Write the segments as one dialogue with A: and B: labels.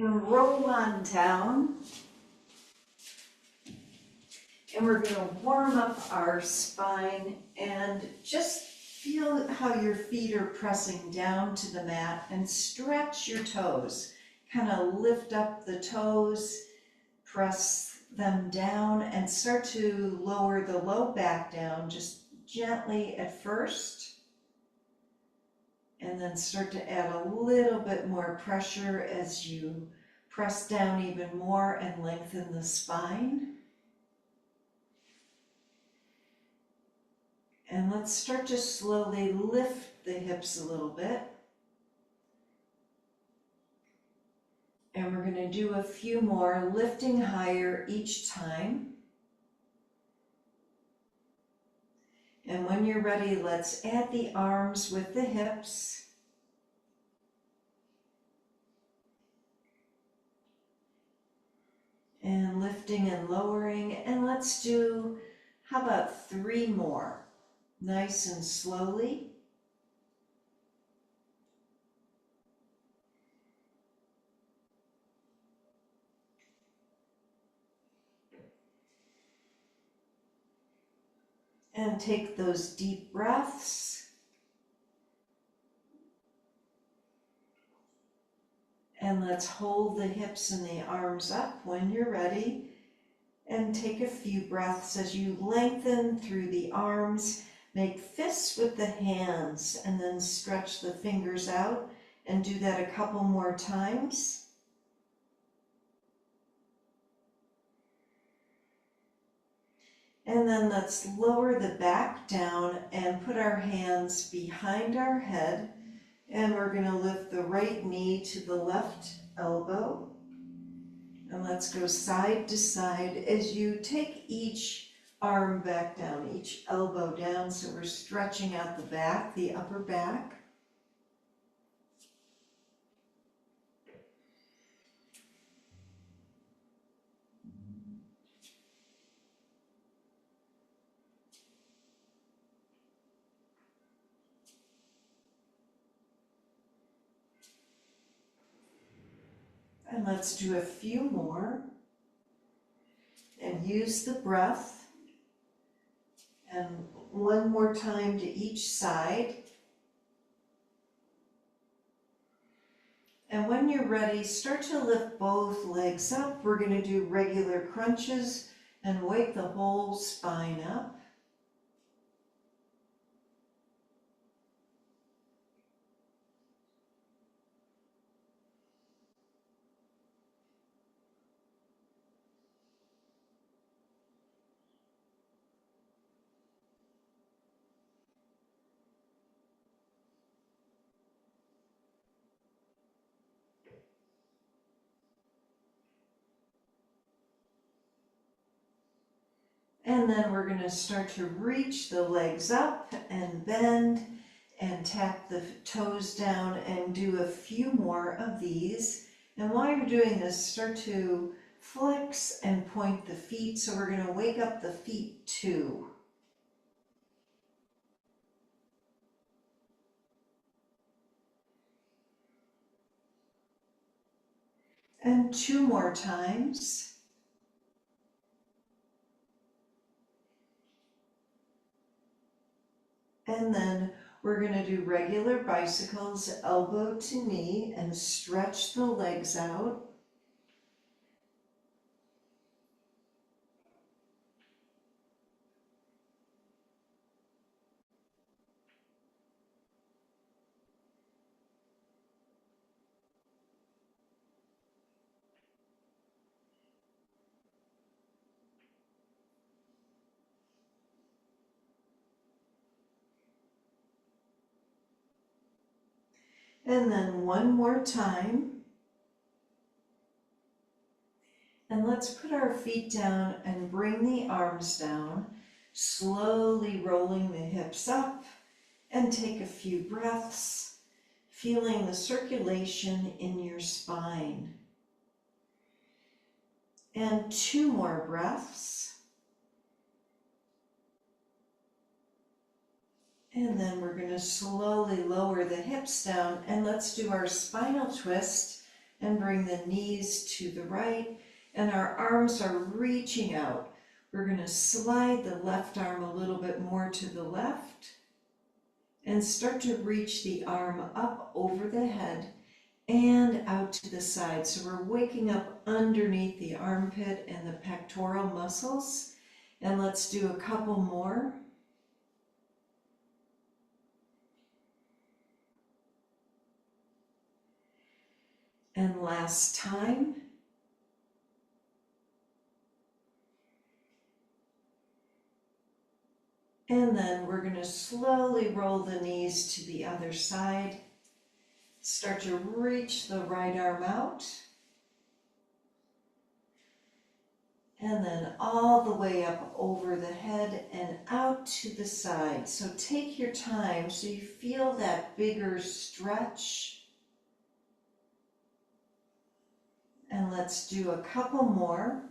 A: And roll on down. And we're going to warm up our spine and just feel how your feet are pressing down to the mat and stretch your toes. Kind of lift up the toes, press them down, and start to lower the low back down just gently at first. And then start to add a little bit more pressure as you press down even more and lengthen the spine. And let's start to slowly lift the hips a little bit. And we're going to do a few more, lifting higher each time. And when you're ready, let's add the arms with the hips. And lifting and lowering. And let's do, how about 3 more? Nice and slowly. And take those deep breaths. And let's hold the hips and the arms up when you're ready. And take a few breaths as you lengthen through the arms. Make fists with the hands and then stretch the fingers out, and do that a couple more times. And then let's lower the back down and put our hands behind our head, and we're going to lift the right knee to the left elbow. And let's go side to side as you take each arm back down, each elbow down, so we're stretching out the back, the upper back. And let's do a few more. And use the breath. And one more time to each side. And when you're ready, start to lift both legs up. We're going to do regular crunches and wake the whole spine up. And then we're going to start to reach the legs up and bend and tap the toes down and do a few more of these. And while you're doing this, start to flex and point the feet. So we're going to wake up the feet too. And 2 more times. And then we're going to do regular bicycles, elbow to knee, and stretch the legs out. And then 1 more time. And let's put our feet down and bring the arms down, slowly rolling the hips up, and take a few breaths, feeling the circulation in your spine. And 2 more breaths. And then we're going to slowly lower the hips down, and let's do our spinal twist and bring the knees to the right, and our arms are reaching out. We're going to slide the left arm a little bit more to the left and start to reach the arm up over the head and out to the side. So we're waking up underneath the armpit and the pectoral muscles. And let's do a couple more. And last time. And then we're going to slowly roll the knees to the other side. Start to reach the right arm out. And then all the way up over the head and out to the side. So take your time so you feel that bigger stretch. And let's do a couple more.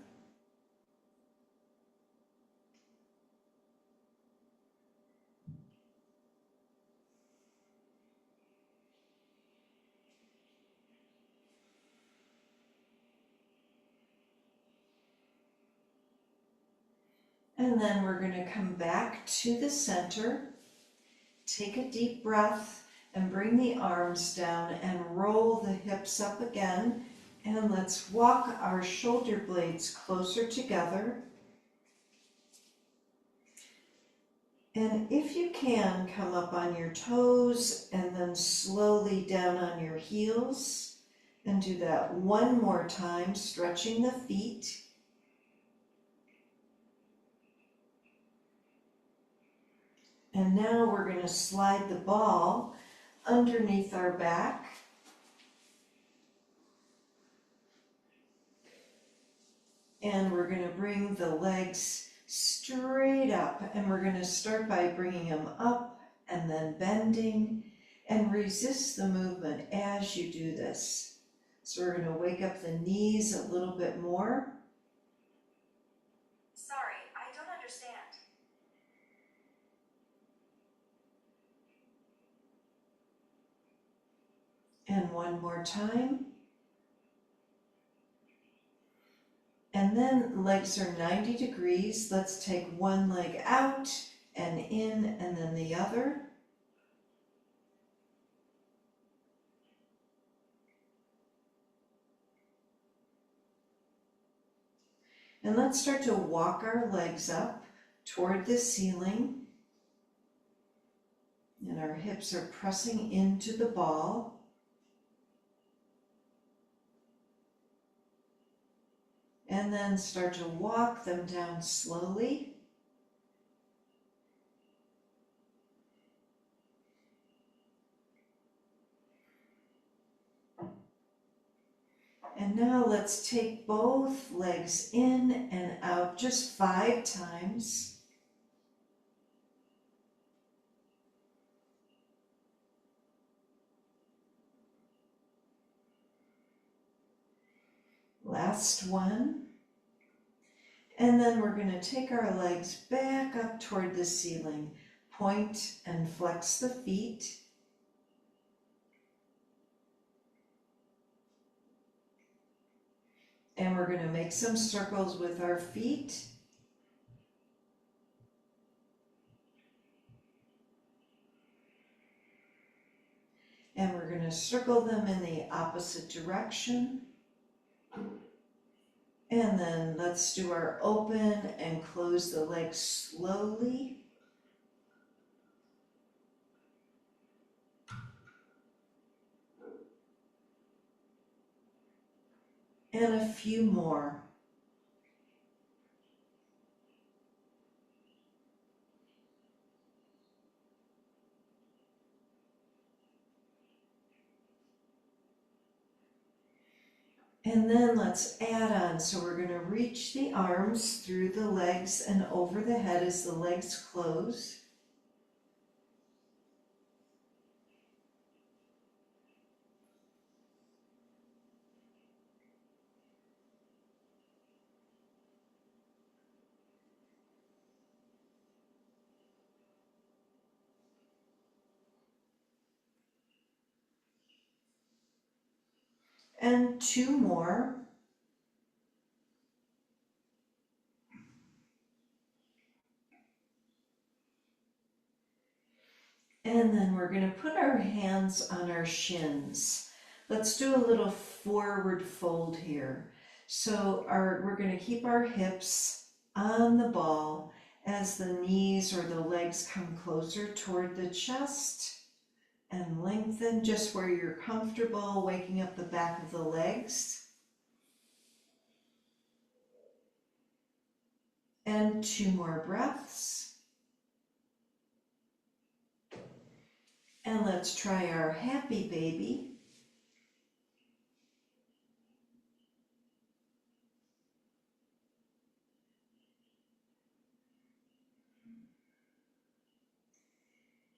A: And then we're going to come back to the center. Take a deep breath and bring the arms down and roll the hips up again. And let's walk our shoulder blades closer together. And if you can, come up on your toes and then slowly down on your heels. And do that one more time, stretching the feet. And now we're going to slide the ball underneath our back. And we're going to bring the legs straight up. And we're going to start by bringing them up and then bending. And resist the movement as you do this. So we're going to wake up the knees a little bit more.
B: Sorry, I don't understand.
A: And one more time. And then legs are 90 degrees. Let's take one leg out and in and then the other. And let's start to walk our legs up toward the ceiling. And our hips are pressing into the ball. And then start to walk them down slowly. And now let's take both legs in and out just 5 times. Last one. And then we're going to take our legs back up toward the ceiling. Point and flex the feet. And we're going to make some circles with our feet. And we're going to circle them in the opposite direction. And then let's do our open and close the legs slowly. And a few more. And then let's add on. So we're going to reach the arms through the legs and over the head as the legs close. And 2 more. And then we're going to put our hands on our shins. Let's do a little forward fold here. So we're going to keep our hips on the ball as the knees or the legs come closer toward the chest, and lengthen just where you're comfortable, waking up the back of the legs. And 2 more breaths. And let's try our happy baby.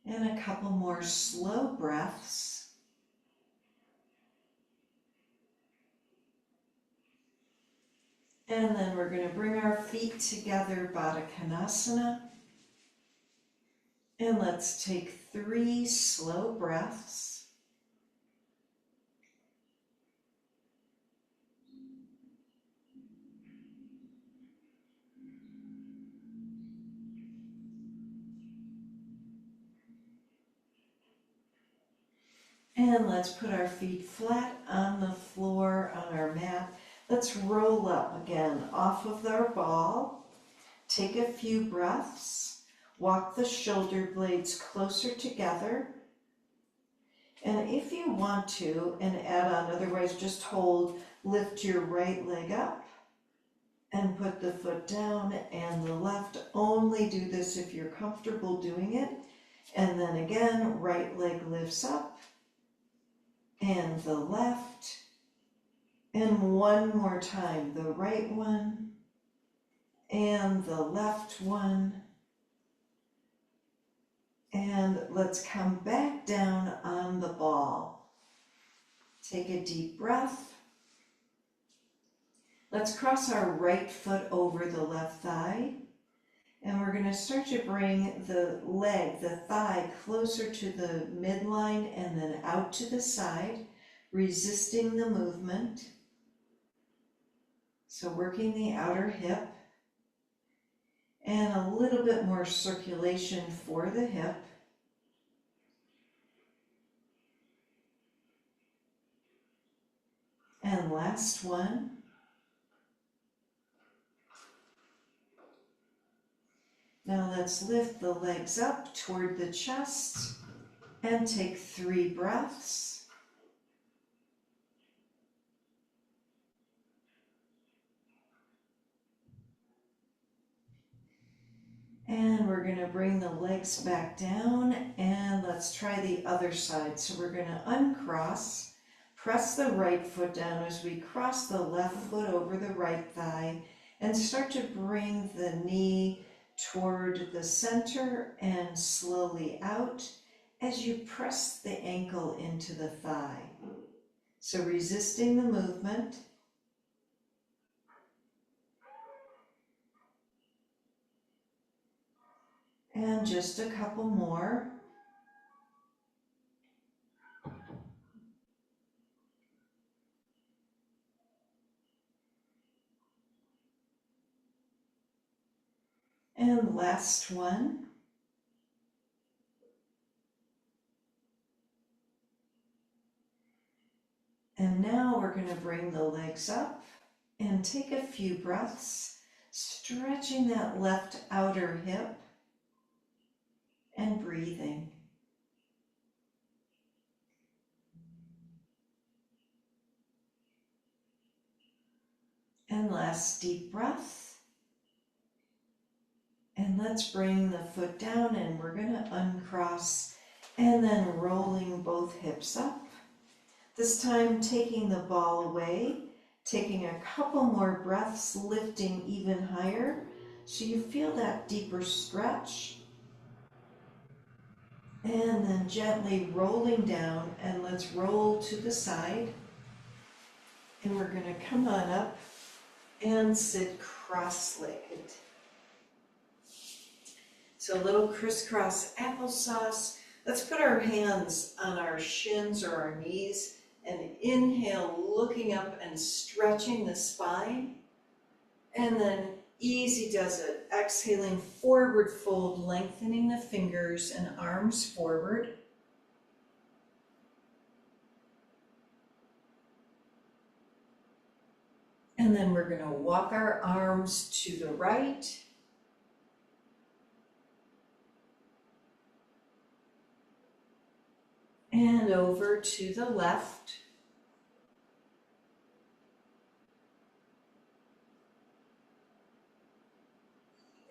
A: And a couple more slow breaths. And then we're going to bring our feet together, Baddha Konasana. And let's take 3 slow breaths. And let's put our feet flat on the floor on our mat. Let's roll up again off of our ball. Take a few breaths. Walk the shoulder blades closer together. And if you want to, and add on, otherwise just hold, lift your right leg up and put the foot down and the left. Only do this if you're comfortable doing it. And then again, right leg lifts up and the left. And one more time, the right one and the left one. And let's come back down on the ball. Take a deep breath. Let's cross our right foot over the left thigh. And we're going to start to bring the leg, the thigh, closer to the midline and then out to the side, resisting the movement. So working the outer hip. And a little bit more circulation for the hip. And last one. Now let's lift the legs up toward the chest and take 3 breaths. And we're going to bring the legs back down and let's try the other side. So we're going to uncross, press the right foot down as we cross the left foot over the right thigh and start to bring the knee toward the center and slowly out as you press the ankle into the thigh. So resisting the movement. And just a couple more. And last one. And now we're going to bring the legs up and take a few breaths, stretching that left outer hip and breathing. And last deep breath. And let's bring the foot down and we're going to uncross and then rolling both hips up. This time taking the ball away, taking a couple more breaths, lifting even higher so you feel that deeper stretch. And then gently rolling down, and let's roll to the side. And we're going to come on up and sit cross-legged. So a little crisscross applesauce. Let's put our hands on our shins or our knees And inhale, looking up and stretching the spine. And then easy does it. Exhaling, forward fold, lengthening the fingers and arms forward. And then we're going to walk our arms to the right. And over to the left.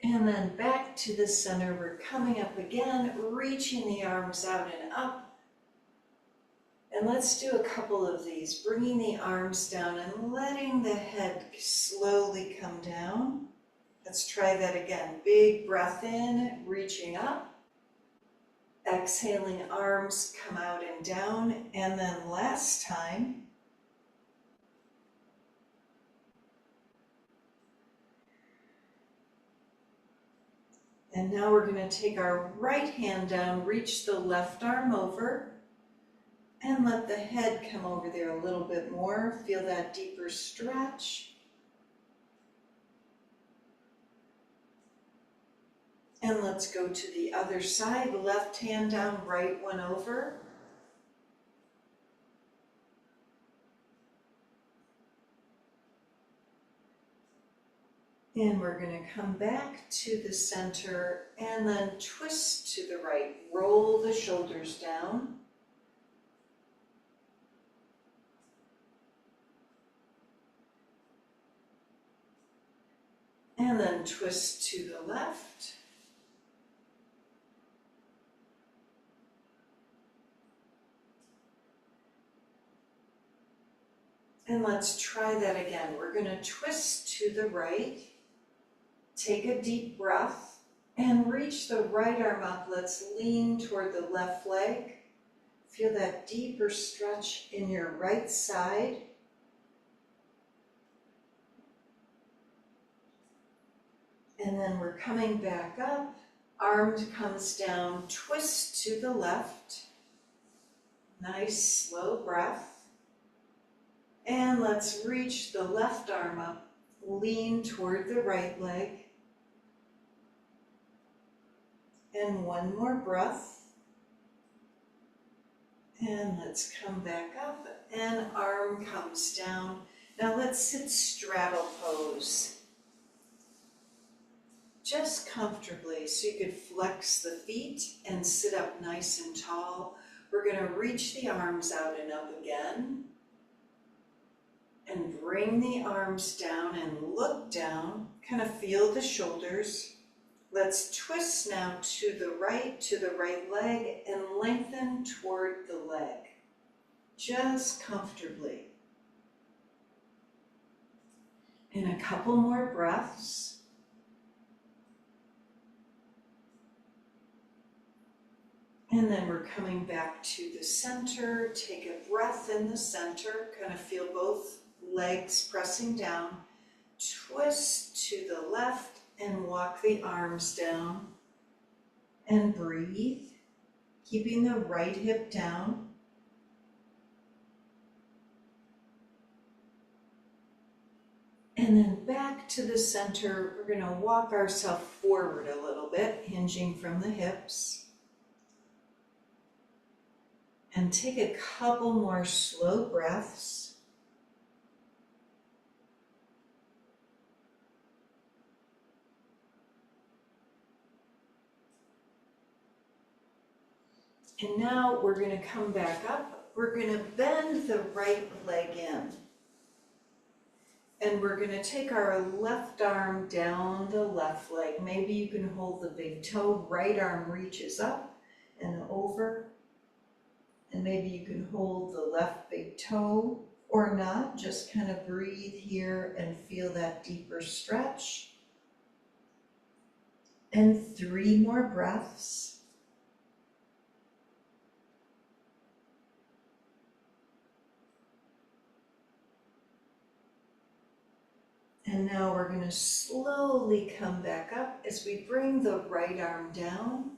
A: And then back to the center. We're coming up again, reaching the arms out and up. And let's do a couple of these, bringing the arms down and letting the head slowly come down. Let's try that again. Big breath in, reaching up. Exhaling, arms come out and down. And then last time. And now we're going to take our right hand down, reach the left arm over. And let the head come over there a little bit more. Feel that deeper stretch. And let's go to the other side. Left hand down, right one over. And we're going to come back to the center and then twist to the right. Roll the shoulders down. And then twist to the left. And let's try that again. We're going to twist to the right. Take a deep breath and reach the right arm up. Let's lean toward the left leg. Feel that deeper stretch in your right side. And then we're coming back up, arm comes down, twist to the left. Nice slow breath. And let's reach the left arm up, lean toward the right leg. And one more breath. And let's come back up and arm comes down. Now let's sit straddle pose. Just comfortably, so you could flex the feet and sit up nice and tall. We're going to reach the arms out and up again. And bring the arms down and look down. Kind of feel the shoulders. Let's twist now to the right leg, and lengthen toward the leg. Just comfortably. And a couple more breaths. And then we're coming back to the center. Take a breath in the center. Kind of feel both legs pressing down. Twist to the left and walk the arms down. And breathe, keeping the right hip down. And then back to the center. We're going to walk ourselves forward a little bit, hinging from the hips. And take a couple more slow breaths. And now we're going to come back up. We're going to bend the right leg in. And we're going to take our left arm down the left leg. Maybe you can hold the big toe. Right arm reaches up and over. And maybe you can hold the left big toe or not. Just kind of breathe here and feel that deeper stretch. And 3 more breaths. And now we're going to slowly come back up as we bring the right arm down.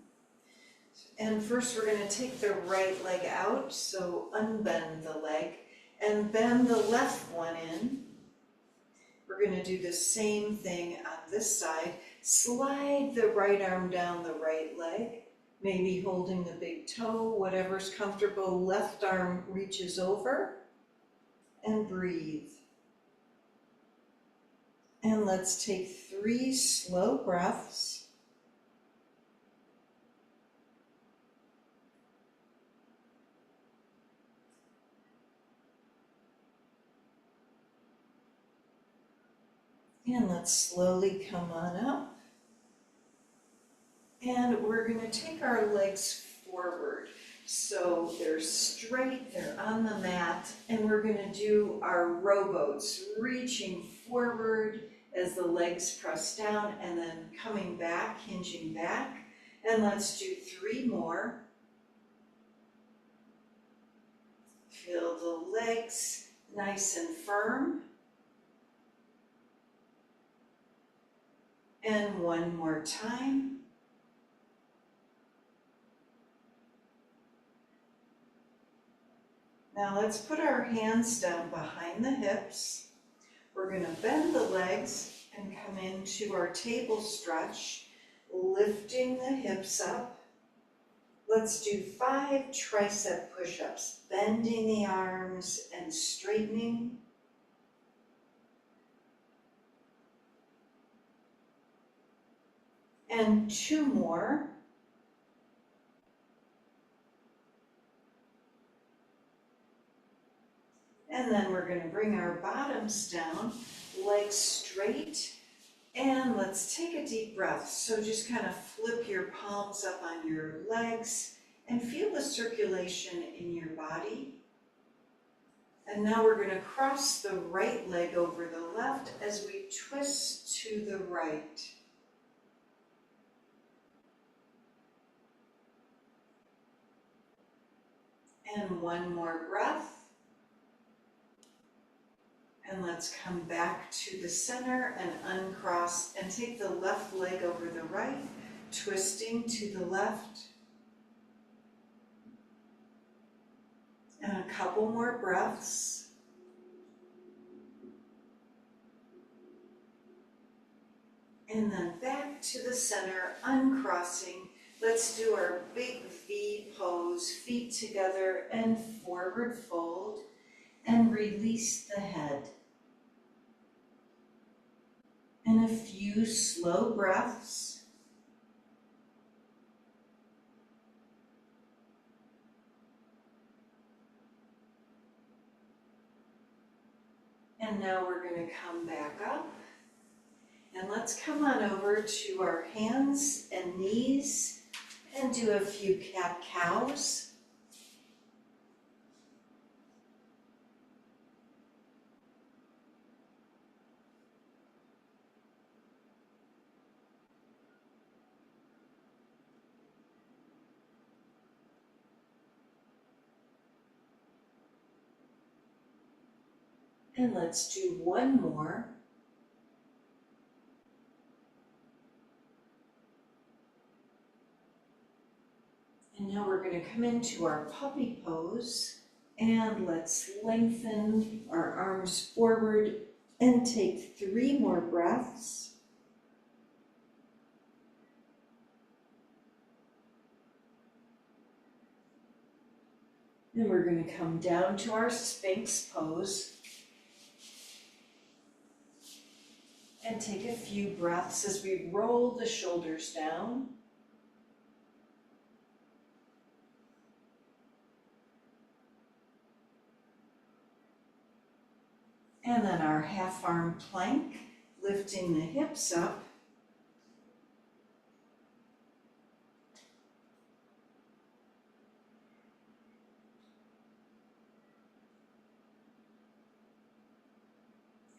A: And first we're going to take the right leg out, so unbend the leg. and bend the left one in. We're going to do the same thing on this side. Slide the right arm down the right leg, maybe holding the big toe, whatever's comfortable. Left arm reaches over, and breathe. And let's take 3 slow breaths. And let's slowly come on up. And we're going to take our legs forward. So they're straight, they're on the mat, and we're going to do our rowboats, reaching forward as the legs press down and then coming back, hinging back. And let's do 3 more. Feel the legs nice and firm. And 1 more time. Now let's put our hands down behind the hips. We're going to bend the legs and come into our table stretch, lifting the hips up. Let's do 5 tricep push-ups, bending the arms and straightening. And 2 more. And then we're going to bring our bottoms down, legs straight, and let's take a deep breath. So just kind of flip your palms up on your legs and feel the circulation in your body. And now we're going to cross the right leg over the left as we twist to the right. And 1 more breath. And let's come back to the center and uncross and take the left leg over the right, twisting to the left. And a couple more breaths. And then back to the center, uncrossing. Let's do our big V pose, feet together and forward fold, and release the head. And a few slow breaths. And now we're going to come back up. And let's come on over to our hands and knees and do a few cat-cows. And let's do 1 more. And now we're going to come into our puppy pose. And let's lengthen our arms forward and take 3 more breaths. And we're going to come down to our sphinx pose. And take a few breaths as we roll the shoulders down. And then our half arm plank, lifting the hips up.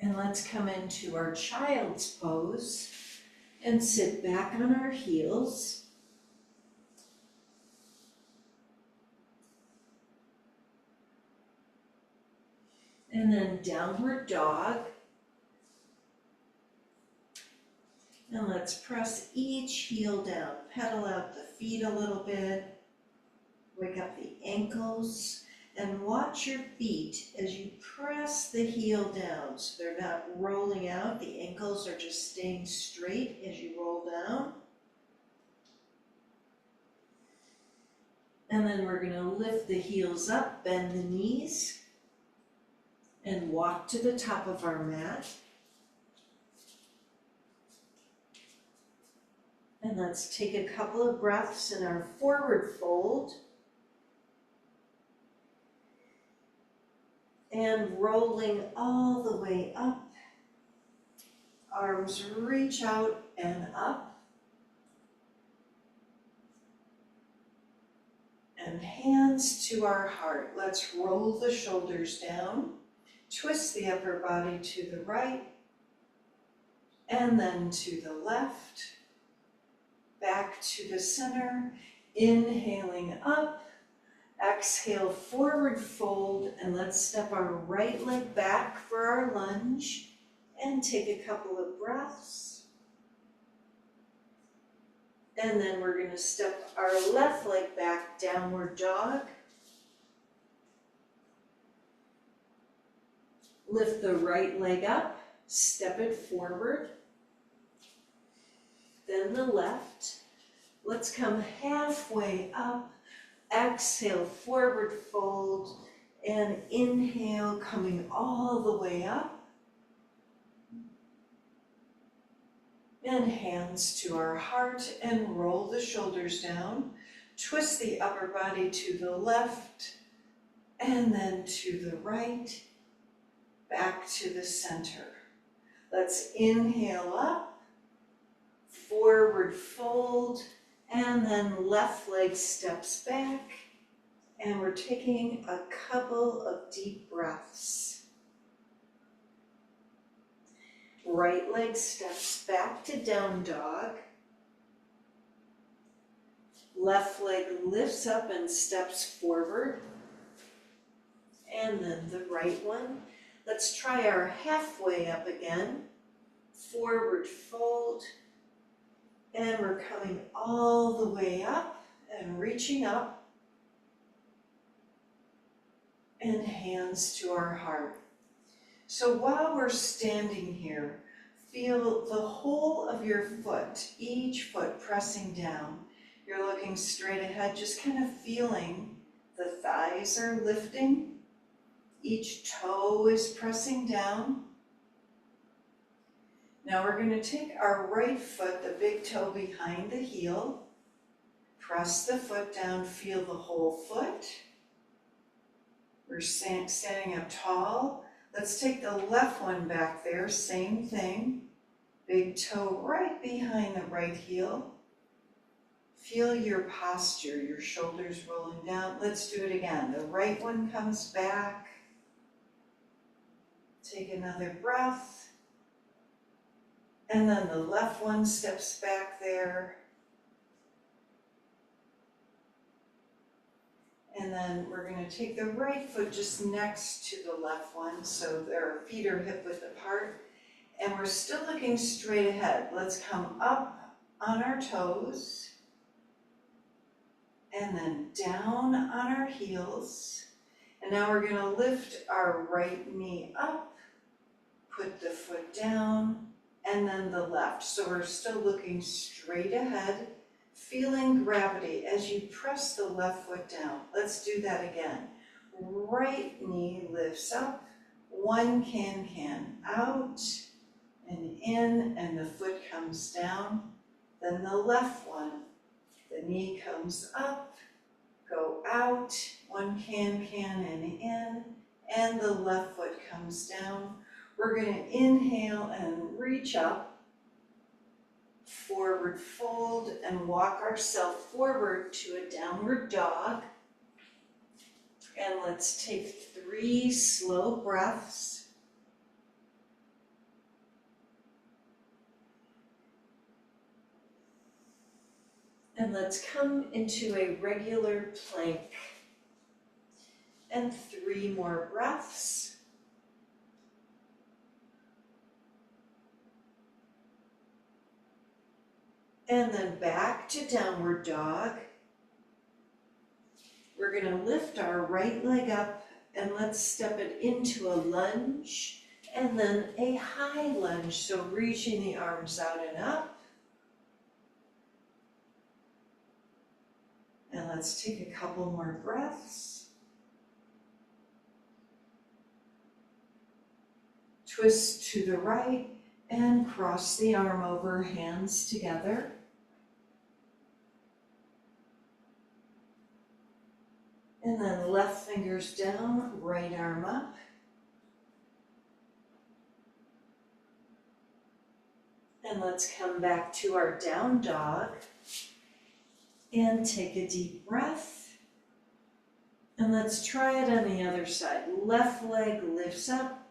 A: And let's come into our child's pose and sit back on our heels. And then downward dog. And let's press each heel down, pedal out the feet a little bit, wake up the ankles. And watch your feet as you press the heel down so they're not rolling out. The ankles are just staying straight as you roll down. And then we're going to lift the heels up, bend the knees, and walk to the top of our mat. And let's take a couple of breaths in our forward fold. And rolling all the way up. Arms reach out and up. And hands to our heart. Let's roll the shoulders down. Twist the upper body to the right. And then to the left. Back to the center. Inhaling up. Exhale, forward fold, and let's step our right leg back for our lunge and take a couple of breaths. And then we're going to step our left leg back, downward dog. Lift the right leg up, step it forward. Then the left. Let's come halfway up. Exhale, forward fold, and inhale, coming all the way up. And hands to our heart and roll the shoulders down. Twist the upper body to the left and then to the right, back to the center. Let's inhale up, forward fold, and then left leg steps back, and we're taking a couple of deep breaths. Right leg steps back to down dog. Left leg lifts up and steps forward. And then the right one. Let's try our halfway up again. Forward fold. And we're coming all the way up and reaching up. And hands to our heart. So while we're standing here, feel the whole of your foot, each foot pressing down. You're looking straight ahead, just kind of feeling the thighs are lifting. Each toe is pressing down. Now we're going to take our right foot, the big toe behind the heel, press the foot down, feel the whole foot. We're standing up tall. Let's take the left one back there, same thing. Big toe right behind the right heel. Feel your posture, your shoulders rolling down. Let's do it again. The right one comes back. Take another breath. And then the left one steps back there. And then we're going to take the right foot just next to the left one, so their feet are hip width apart. And we're still looking straight ahead. Let's come up on our toes. And then down on our heels. And now we're going to lift our right knee up, put the foot down, and then the left. So we're still looking straight ahead, feeling gravity as you press the left foot down. Let's do that again. Right knee lifts up, one can out and in, and the foot comes down. Then the left one, the knee comes up, go out, one can and in, and the left foot comes down. We're going to inhale and reach up, forward fold, and walk ourselves forward to a downward dog. And let's take 3 slow breaths. And let's come into a regular plank. And 3 more breaths. And then back to downward dog. We're gonna lift our right leg up and let's step it into a lunge and then a high lunge. So reaching the arms out and up. And let's take a couple more breaths. Twist to the right and cross the arm over, hands together. And then left fingers down, right arm up. And let's come back to our down dog. And take a deep breath. And let's try it on the other side. Left leg lifts up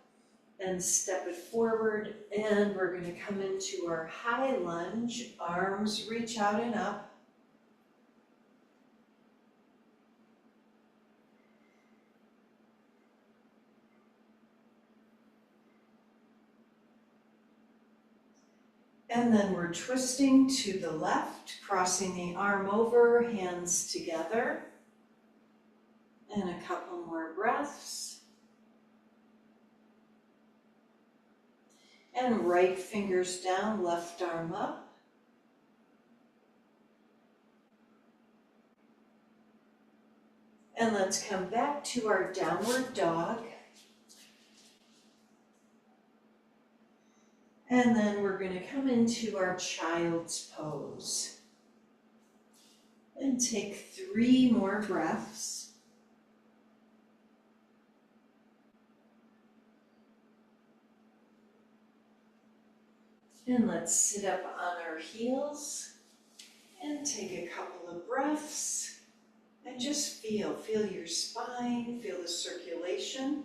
A: and step it forward. And we're going to come into our high lunge. Arms reach out and up. And then we're twisting to the left, crossing the arm over, hands together. And a couple more breaths. And right fingers down, left arm up. And let's come back to our downward dog. And then we're going to come into our child's pose. And take 3 more breaths. And let's sit up on our heels and take a couple of breaths. And just feel your spine, feel the circulation.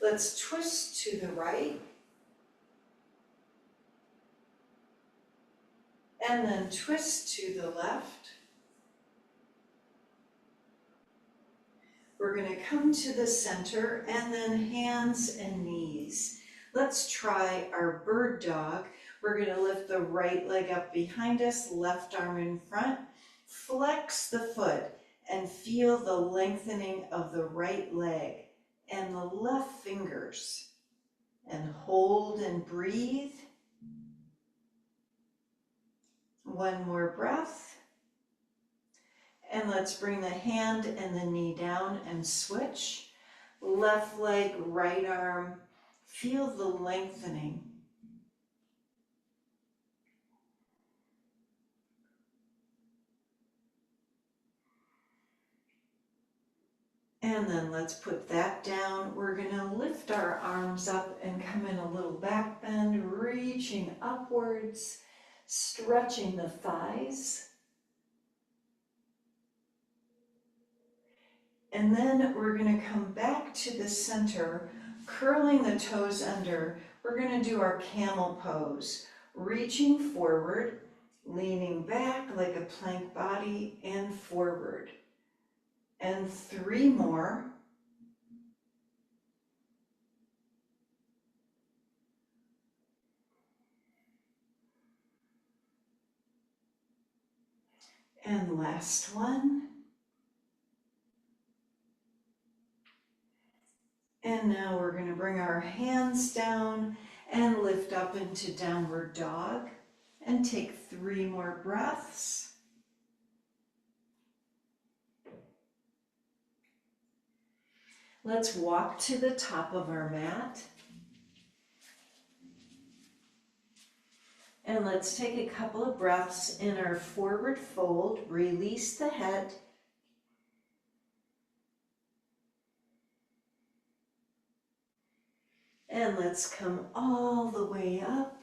A: Let's twist to the right. And then twist to the left. We're going to come to the center and then hands and knees. Let's try our bird dog. We're going to lift the right leg up behind us, left arm in front. Flex the foot and feel the lengthening of the right leg and the left fingers. And hold and breathe. 1 more breath. And let's bring the hand and the knee down and switch. Left leg, right arm. Feel the lengthening. And then let's put that down. We're going to lift our arms up and come in a little back bend, reaching upwards, stretching the thighs. And then we're going to come back to the center, curling the toes under. We're going to do our camel pose, reaching forward, leaning back like a plank body and forward. And 3 more. And last one. And now we're going to bring our hands down and lift up into downward dog and take 3 more breaths. Let's walk to the top of our mat. And let's take a couple of breaths in our forward fold. Release the head. And let's come all the way up,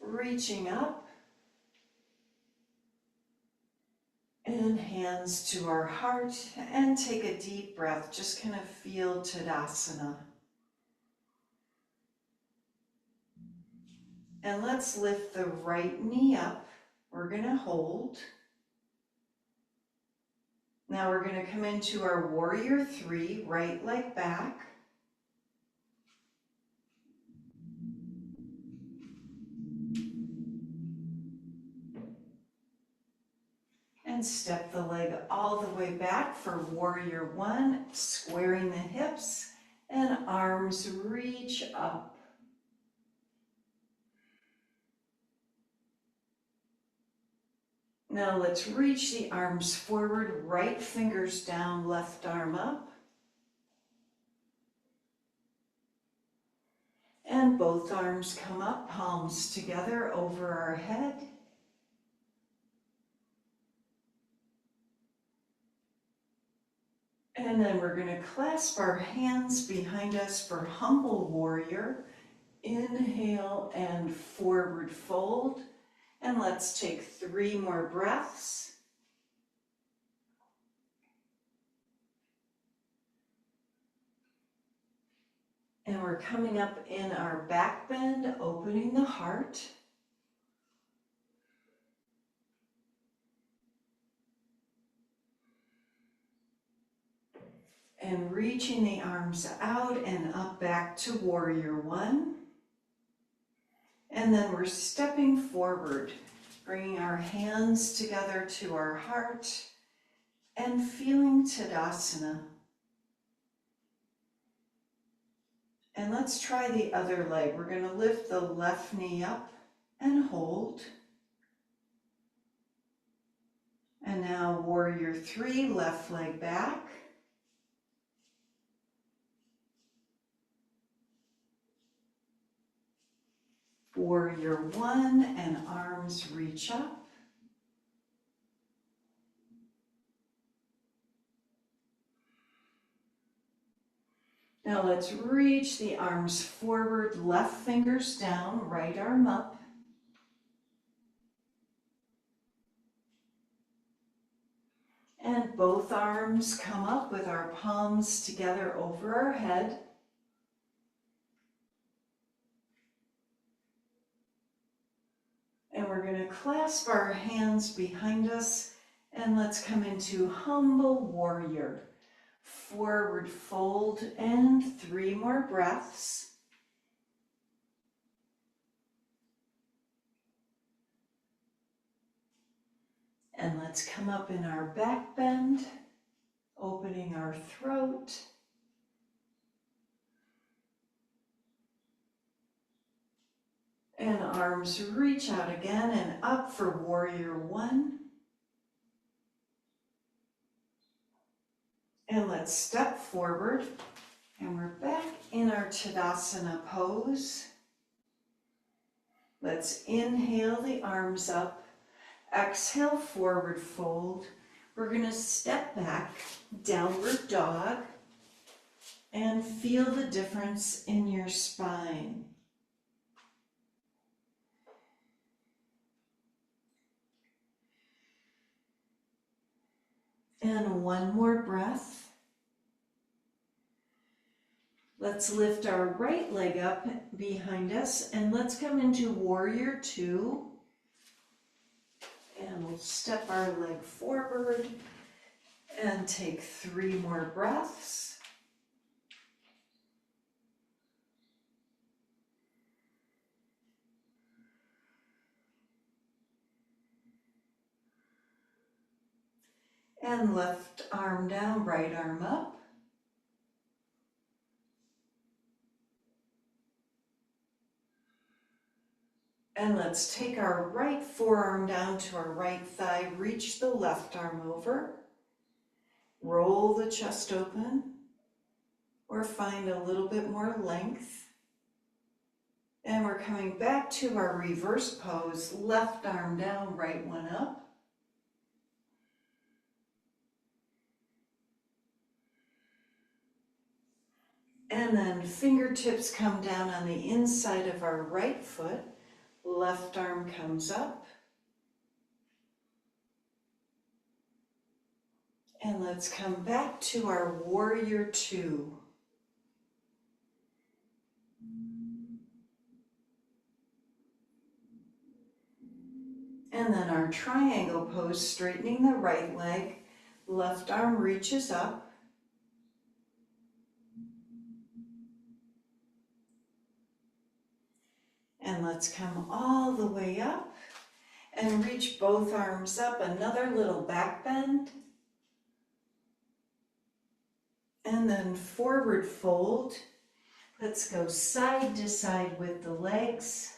A: reaching up. And hands to our heart and take a deep breath. Just kind of feel Tadasana. And let's lift the right knee up. We're going to hold. Now we're going to come into our warrior 3, right leg back. And And step the leg all the way back for warrior one, squaring the hips and arms reach up. Now let's reach the arms forward, right fingers down, left arm up. And both arms come up, palms together over our head. And then we're going to clasp our hands behind us for humble warrior. Inhale and forward fold. And let's take 3 more breaths. And we're coming up in our back bend, opening the heart. And reaching the arms out and up back to warrior one. And then we're stepping forward, bringing our hands together to our heart and feeling Tadasana. And let's try the other leg. We're going to lift the left knee up and hold. And now warrior 3, left leg back. Warrior 1 and arms reach up. Now let's reach the arms forward, left fingers down, right arm up. And both arms come up with our palms together over our head. And we're going to clasp our hands behind us and let's come into humble warrior. Forward fold and 3 more breaths. And let's come up in our back bend, opening our throat. And arms reach out again and up for warrior 1. And let's step forward. And we're back in our Tadasana pose. Let's inhale the arms up. Exhale, forward fold. We're going to step back, downward dog, and feel the difference in your spine. And 1 more breath. Let's lift our right leg up behind us and let's come into warrior 2. And we'll step our leg forward and take 3 more breaths. And left arm down, right arm up. And let's take our right forearm down to our right thigh, reach the left arm over, roll the chest open, or find a little bit more length. And we're coming back to our reverse pose, left arm down, right one up. And then fingertips come down on the inside of our right foot. Left arm comes up. And let's come back to our warrior 2. And then our triangle pose, straightening the right leg. Left arm reaches up. And let's come all the way up And reach both arms up, another little back bend. And then forward fold. Let's go side to side with the legs.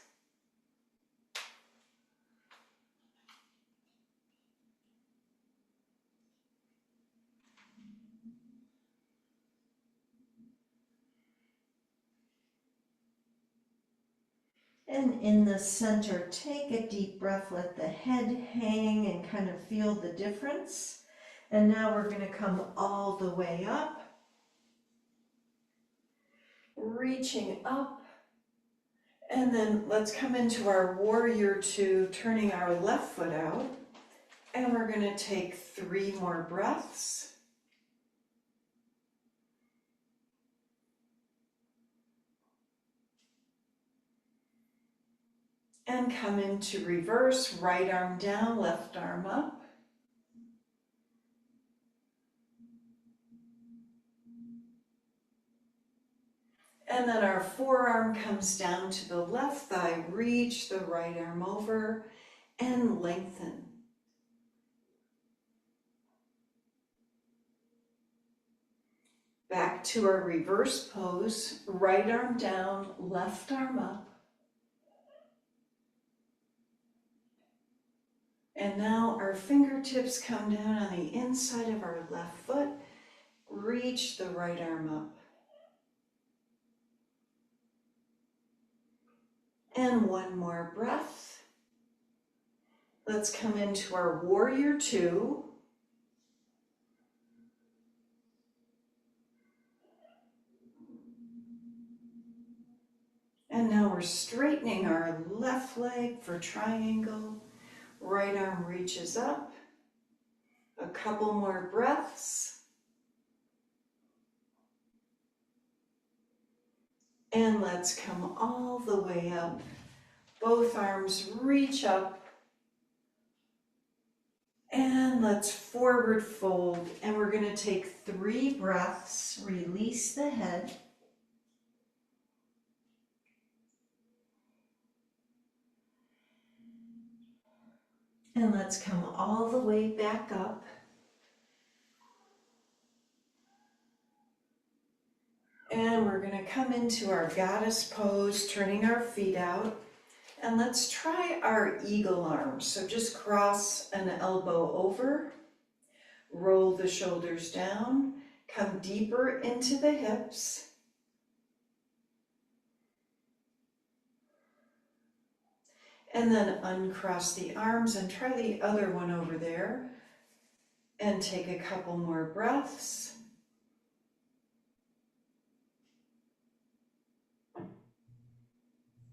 A: And in the center, take a deep breath, let the head hang and kind of feel the difference. And now we're going to come all the way up, reaching up. And then let's come into our warrior two, turning our left foot out. And we're going to take 3 more breaths. And come into reverse, right arm down, left arm up. And then our forearm comes down to the left thigh, reach the right arm over and lengthen. Back to our reverse pose, right arm down, left arm up. And now our fingertips come down on the inside of our left foot, reach the right arm up. And 1 more breath. Let's come into our warrior two. And now we're straightening our left leg for triangle. Right arm reaches up. A couple more breaths. And let's come all the way up. Both arms reach up. And let's forward fold. And we're going to take 3 breaths. Release the head. And let's come all the way back up. And we're going to come into our goddess pose, turning our feet out. And let's try our eagle arms. So just cross an elbow over, roll the shoulders down, come deeper into the hips. And then uncross the arms and try the other one over there. And take a couple more breaths.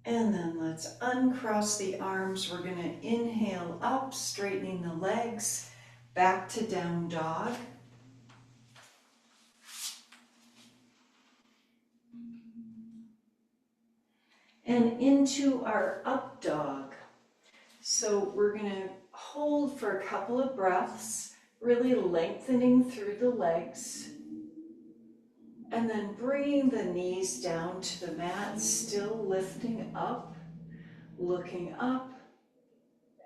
A: And then let's uncross the arms. We're going to inhale up, straightening the legs, back to down dog. And into our up dog. So we're going to hold for a couple of breaths, really lengthening through the legs. And then bringing the knees down to the mat, still lifting up, looking up.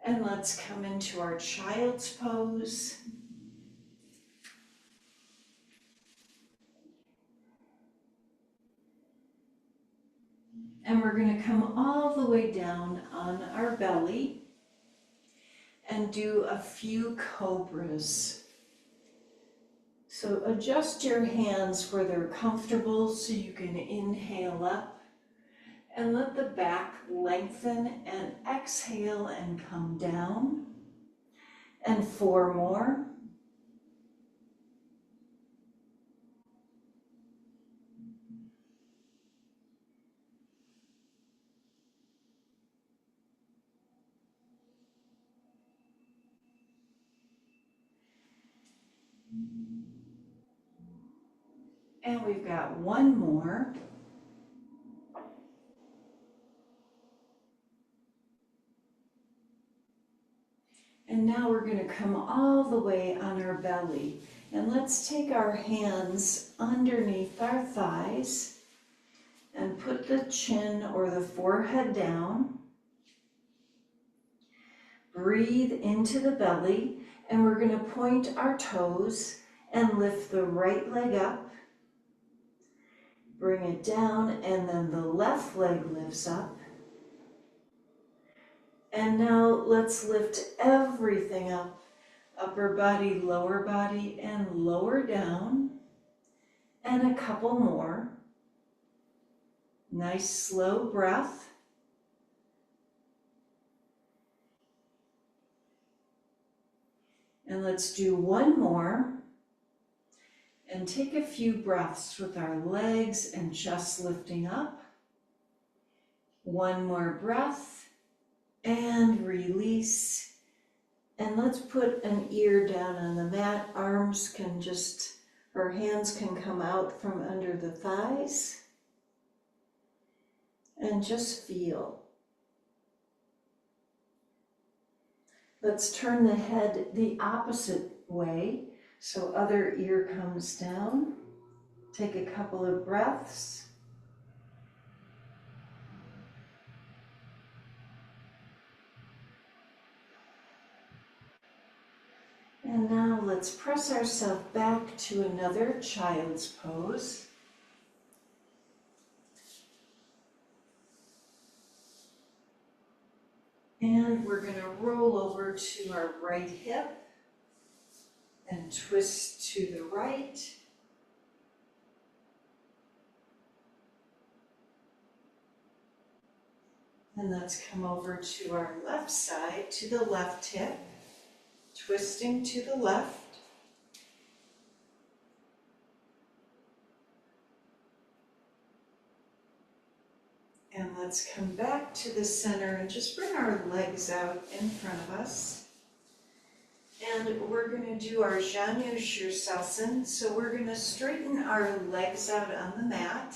A: And let's come into our child's pose. And we're going to come all the way down on our belly and do a few cobras. So adjust your hands where they're comfortable so you can inhale up and let the back lengthen and exhale and come down. And 4 more. And we've got 1 more. And now we're going to come all the way on our belly. And let's take our hands underneath our thighs and put the chin or the forehead down. Breathe into the belly, and we're going to point our toes and lift the right leg up. Bring it down, and then the left leg lifts up. And now let's lift everything up. Upper body, and lower down. And a couple more. Nice slow breath. And let's do one more. And take a few breaths with our legs and chest lifting up. One more breath and release. And let's put an ear down on the mat. Arms can just, or hands can come out from under the thighs. And just feel. Let's turn the head the opposite way. So other ear comes down. Take a couple of breaths. And now let's press ourselves back to another child's pose. And we're going to roll over to our right hip and twist to the right. And let's come over to our left side, to the left hip, twisting to the left. And let's come back to the center and just bring our legs out in front of us. And we're going to do our Janu Shirsasan. So we're going to straighten our legs out on the mat.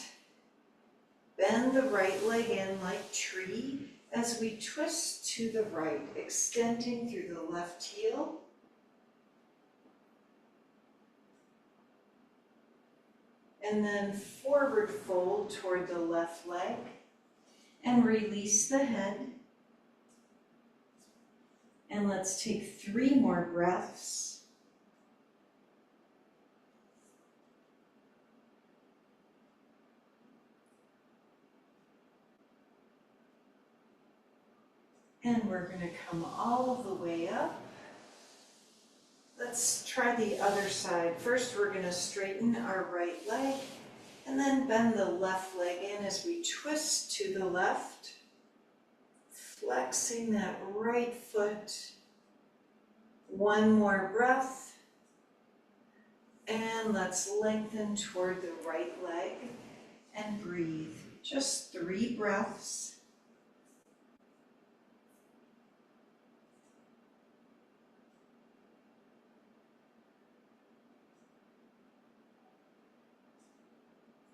A: Bend the right leg in like tree as we twist to the right, extending through the left heel. And then forward fold toward the left leg and release the head. And let's take 3 more breaths. And we're going to come all the way up. Let's try the other side. First, we're going to straighten our right leg and then bend the left leg in as we twist to the left, flexing that right foot. 1 more breath. And let's lengthen toward the right leg and breathe. Just 3 breaths.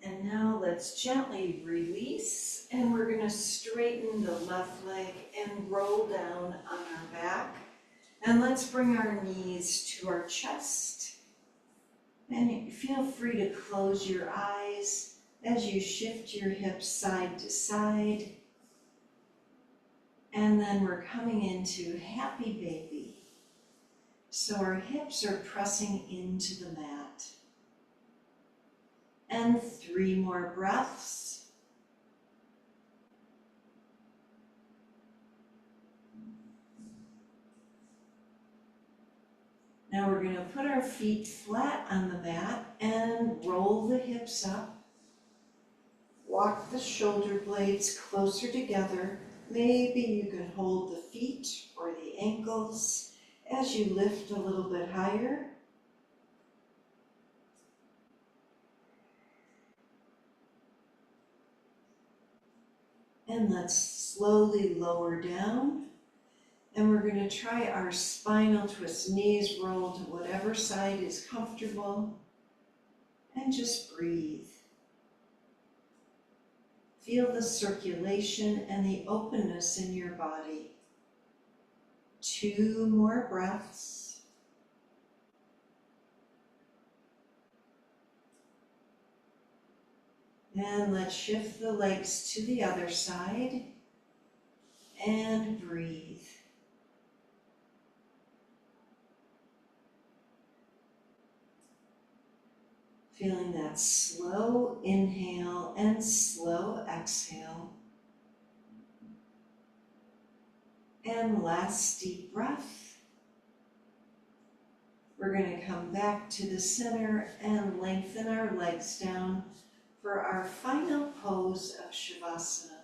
A: And now let's gently release, and we're going to straighten the left leg and roll down on our back. And let's bring our knees to our chest. And feel free to close your eyes as you shift your hips side to side. And then we're coming into happy baby. So our hips are pressing into the mat. And 3 more breaths. Now we're going to put our feet flat on the mat and roll the hips up. Walk the shoulder blades closer together. Maybe you can hold the feet or the ankles as you lift a little bit higher. And let's slowly lower down. And we're going to try our spinal twist. Knees roll to whatever side is comfortable. And just breathe. Feel the circulation and the openness in your body. 2 more breaths. And let's shift the legs to the other side and breathe. Feeling that slow inhale and slow exhale. And last deep breath. We're going to come back to the center and lengthen our legs down for our final pose of Shavasana.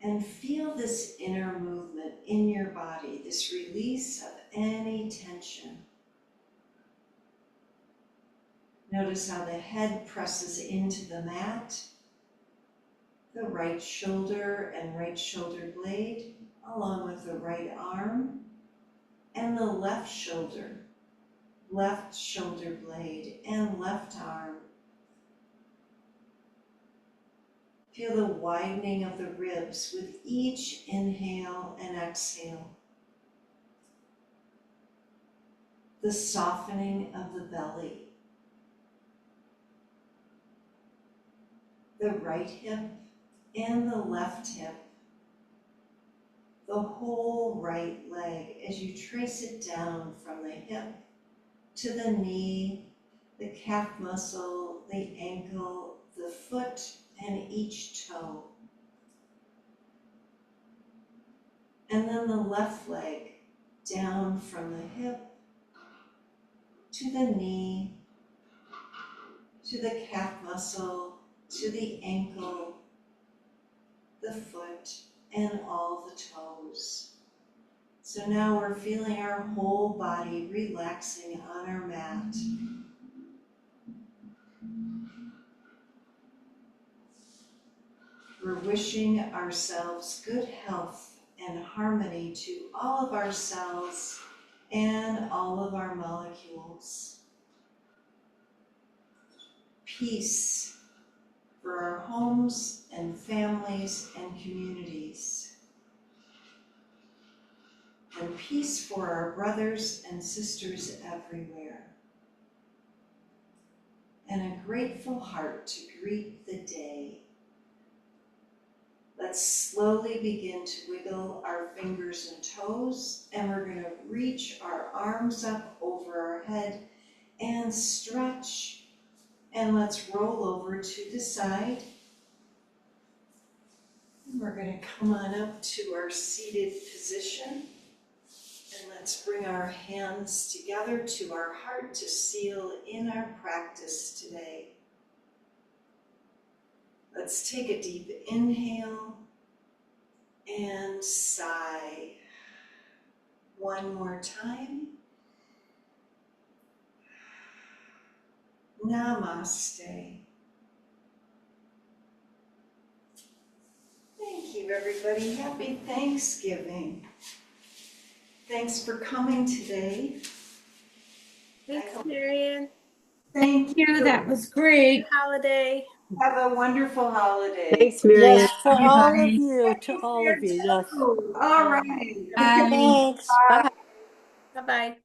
A: And feel this inner movement in your body, this release of any tension. Notice how the head presses into the mat, the right shoulder and right shoulder blade, along with the right arm, and the left shoulder blade, and left arm. Feel the widening of the ribs with each inhale and exhale. The softening of the belly. The right hip and the left hip. The whole right leg as you trace it down from the hip to the knee, the calf muscle, the ankle, the foot, and each toe. And then the left leg down from the hip to the knee, to the calf muscle, to the ankle, the foot, and all the toes. So now we're feeling our whole body relaxing on our mat. We're wishing ourselves good health and harmony to all of our cells and all of our molecules. Peace for our homes and families and communities. And peace for our brothers and sisters everywhere. And a grateful heart to greet the day. Let's slowly begin to wiggle our fingers and toes, and we're going to reach our arms up over our head and stretch. And let's roll over to the side. And we're going to come on up to our seated position. And let's bring our hands together to our heart to seal in our practice today. Let's take a deep inhale and sigh. One more time. Namaste. Thank you, everybody. Happy Thanksgiving. Thanks for coming today.
B: Thanks, Marianne.
A: Thank you.
C: That was great.
B: Holiday.
A: Have a wonderful holiday.
D: Thanks, Marianne.
C: Yes,
D: To all of
C: everybody.
D: you, to all of you, yes.
A: All right.
C: Bye.
D: Thanks. Bye.
B: Bye-bye.